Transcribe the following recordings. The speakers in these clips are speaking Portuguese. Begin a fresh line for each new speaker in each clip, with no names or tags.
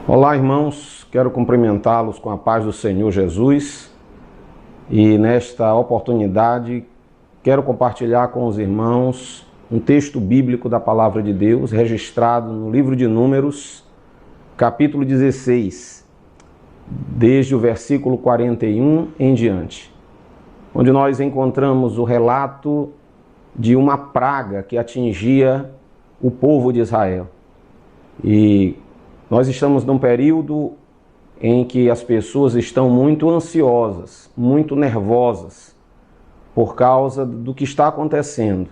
Olá, irmãos, quero cumprimentá-los com a paz do Senhor Jesus e nesta oportunidade quero compartilhar com os irmãos um texto bíblico da Palavra de Deus registrado no livro de Números, capítulo 16, desde o versículo 41 em diante, onde nós encontramos o relato de uma praga que atingia o povo de Israel. E nós estamos num período em que as pessoas estão muito ansiosas, muito nervosas, por causa do que está acontecendo.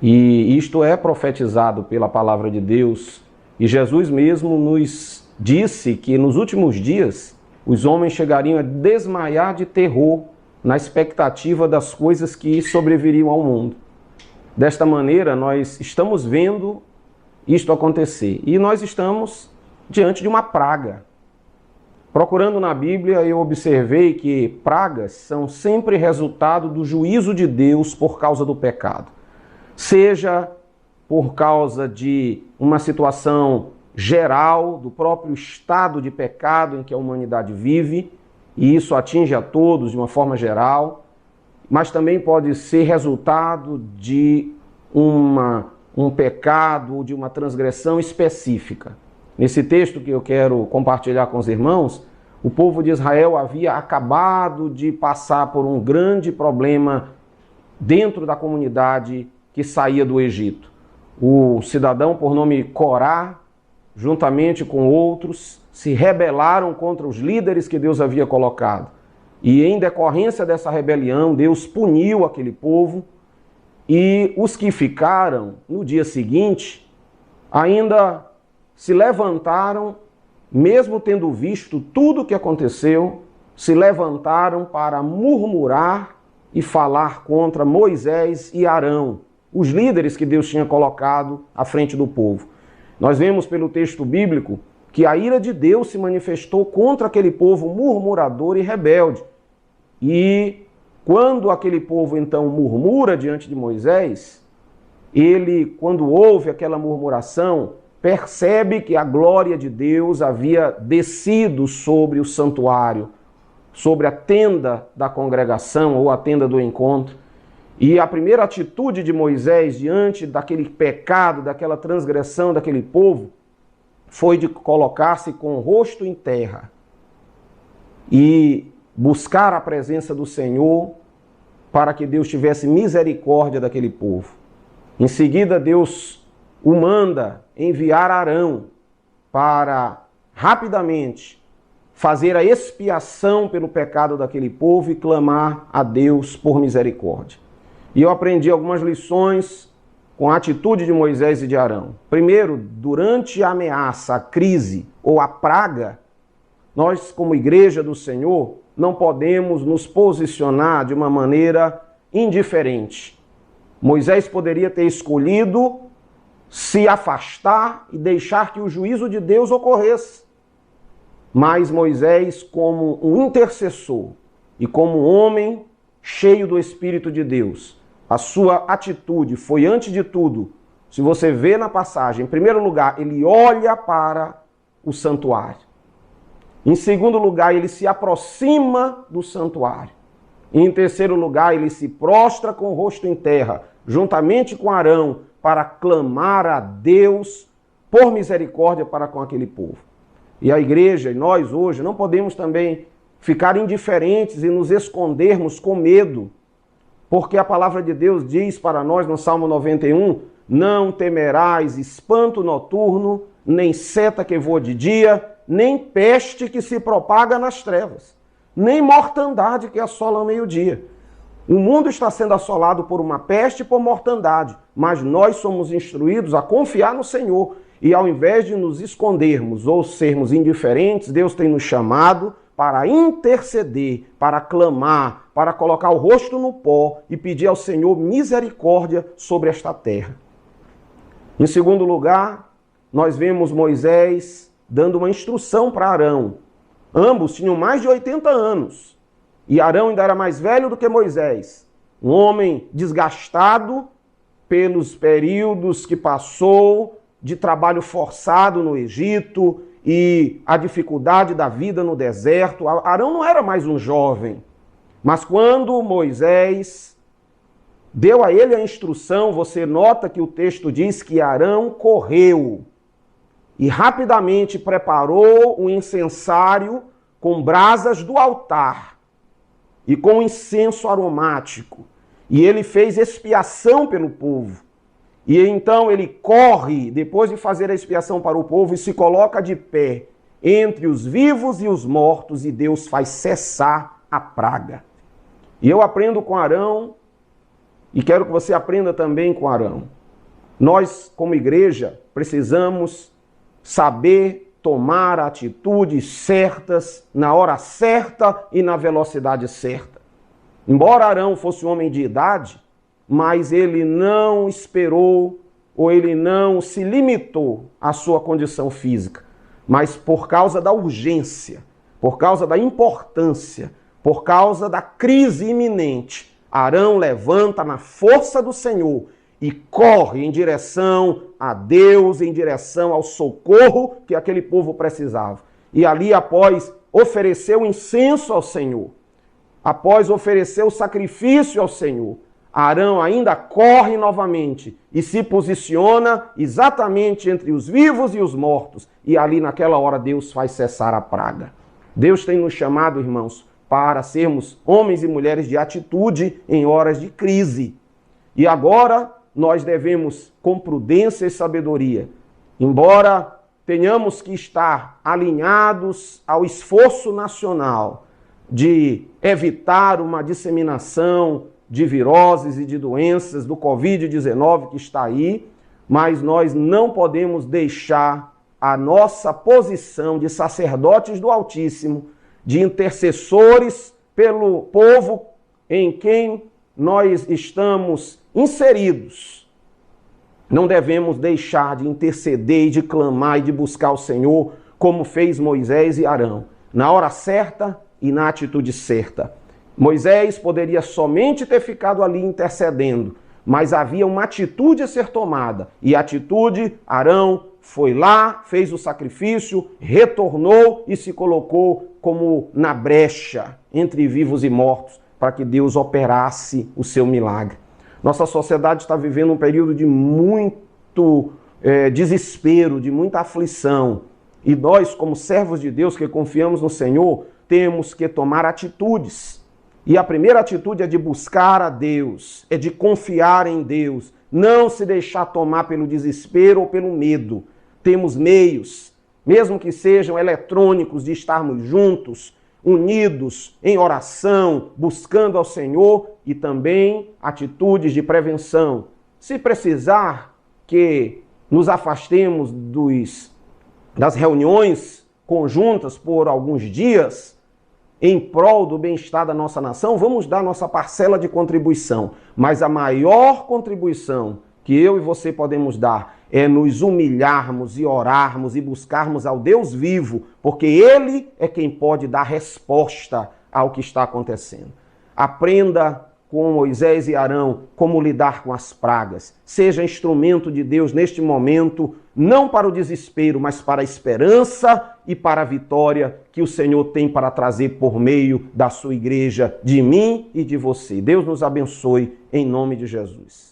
E isto é profetizado pela palavra de Deus. E Jesus mesmo nos disse que nos últimos dias os homens chegariam a desmaiar de terror na expectativa das coisas que sobreviriam ao mundo. Desta maneira, nós estamos vendo isto acontecer. E nós estamos diante de uma praga. Procurando na Bíblia, eu observei que pragas são sempre resultado do juízo de Deus por causa do pecado. Seja por causa de uma situação geral, do próprio estado de pecado em que a humanidade vive, e isso atinge a todos de uma forma geral, mas também pode ser resultado de um pecado ou de uma transgressão específica. Nesse texto que eu quero compartilhar com os irmãos, o povo de Israel havia acabado de passar por um grande problema dentro da comunidade que saía do Egito. O cidadão por nome Corá, juntamente com outros, se rebelaram contra os líderes que Deus havia colocado. E em decorrência dessa rebelião, Deus puniu aquele povo, e os que ficaram, no dia seguinte, ainda se levantaram, mesmo tendo visto tudo o que aconteceu, se levantaram para murmurar e falar contra Moisés e Arão, os líderes que Deus tinha colocado à frente do povo. Nós vemos pelo texto bíblico que a ira de Deus se manifestou contra aquele povo murmurador e rebelde. E quando aquele povo então murmura diante de Moisés, ele, quando ouve aquela murmuração, percebe que a glória de Deus havia descido sobre o santuário, sobre a tenda da congregação ou a tenda do encontro. E a primeira atitude de Moisés diante daquele pecado, daquela transgressão daquele povo, foi de colocar-se com o rosto em terra e buscar a presença do Senhor para que Deus tivesse misericórdia daquele povo. Em seguida, Deus o manda enviar Arão para rapidamente fazer a expiação pelo pecado daquele povo e clamar a Deus por misericórdia. E eu aprendi algumas lições com a atitude de Moisés e de Arão. Primeiro, durante a ameaça, a crise ou a praga, nós, como igreja do Senhor, não podemos nos posicionar de uma maneira indiferente. Moisés poderia ter escolhido se afastar e deixar que o juízo de Deus ocorresse. Mas Moisés, como um intercessor e como um homem cheio do Espírito de Deus, a sua atitude foi, antes de tudo, se você vê na passagem, em primeiro lugar, ele olha para o santuário. Em segundo lugar, ele se aproxima do santuário. E em terceiro lugar, ele se prostra com o rosto em terra, juntamente com Arão, para clamar a Deus por misericórdia para com aquele povo. E a igreja, e nós hoje, não podemos também ficar indiferentes e nos escondermos com medo, porque a palavra de Deus diz para nós no Salmo 91, não temerás espanto noturno, nem seta que voa de dia, nem peste que se propaga nas trevas, nem mortandade que assola ao meio-dia. O mundo está sendo assolado por uma peste e por mortandade, mas nós somos instruídos a confiar no Senhor. E ao invés de nos escondermos ou sermos indiferentes, Deus tem nos chamado para interceder, para clamar, para colocar o rosto no pó e pedir ao Senhor misericórdia sobre esta terra. Em segundo lugar, nós vemos Moisés dando uma instrução para Arão. Ambos tinham mais de 80 anos. E Arão ainda era mais velho do que Moisés. Um homem desgastado pelos períodos que passou de trabalho forçado no Egito e a dificuldade da vida no deserto. Arão não era mais um jovem, mas quando Moisés deu a ele a instrução, você nota que o texto diz que Arão correu e rapidamente preparou um incensário com brasas do altar e com incenso aromático. E ele fez expiação pelo povo. E então ele corre, depois de fazer a expiação para o povo, e se coloca de pé entre os vivos e os mortos, e Deus faz cessar a praga. E eu aprendo com Arão, e quero que você aprenda também com Arão. Nós, como igreja, precisamos saber tomar atitudes certas, na hora certa e na velocidade certa. Embora Arão fosse um homem de idade, mas ele não esperou ou ele não se limitou à sua condição física, mas por causa da urgência, por causa da importância, por causa da crise iminente, Arão levanta na força do Senhor e corre em direção a Deus, em direção ao socorro que aquele povo precisava. E ali, após oferecer o incenso ao Senhor, após oferecer o sacrifício ao Senhor, Arão ainda corre novamente e se posiciona exatamente entre os vivos e os mortos. E ali naquela hora Deus faz cessar a praga. Deus tem nos chamado, irmãos, para sermos homens e mulheres de atitude em horas de crise. E agora nós devemos, com prudência e sabedoria, embora tenhamos que estar alinhados ao esforço nacional de evitar uma disseminação de viroses e de doenças do Covid-19 que está aí, mas nós não podemos deixar a nossa posição de sacerdotes do Altíssimo, de intercessores pelo povo em quem nós estamos inseridos. Não devemos deixar de interceder e de clamar e de buscar o Senhor, como fez Moisés e Arão, na hora certa e na atitude certa. Moisés poderia somente ter ficado ali intercedendo, mas havia uma atitude a ser tomada. E a atitude, Arão foi lá, fez o sacrifício, retornou e se colocou como na brecha entre vivos e mortos, para que Deus operasse o seu milagre. Nossa sociedade está vivendo um período de muito desespero, de muita aflição. E nós, como servos de Deus que confiamos no Senhor, temos que tomar atitudes. E a primeira atitude é de buscar a Deus, é de confiar em Deus, não se deixar tomar pelo desespero ou pelo medo. Temos meios, mesmo que sejam eletrônicos, de estarmos juntos, unidos em oração, buscando ao Senhor, e também atitudes de prevenção. Se precisar que nos afastemos das reuniões conjuntas por alguns dias, em prol do bem-estar da nossa nação, vamos dar nossa parcela de contribuição. Mas a maior contribuição que eu e você podemos dar é nos humilharmos e orarmos e buscarmos ao Deus vivo, porque Ele é quem pode dar resposta ao que está acontecendo. Aprenda com Moisés e Arão como lidar com as pragas. Seja instrumento de Deus neste momento, não para o desespero, mas para a esperança e para a vitória que o Senhor tem para trazer por meio da sua igreja, de mim e de você. Deus nos abençoe em nome de Jesus.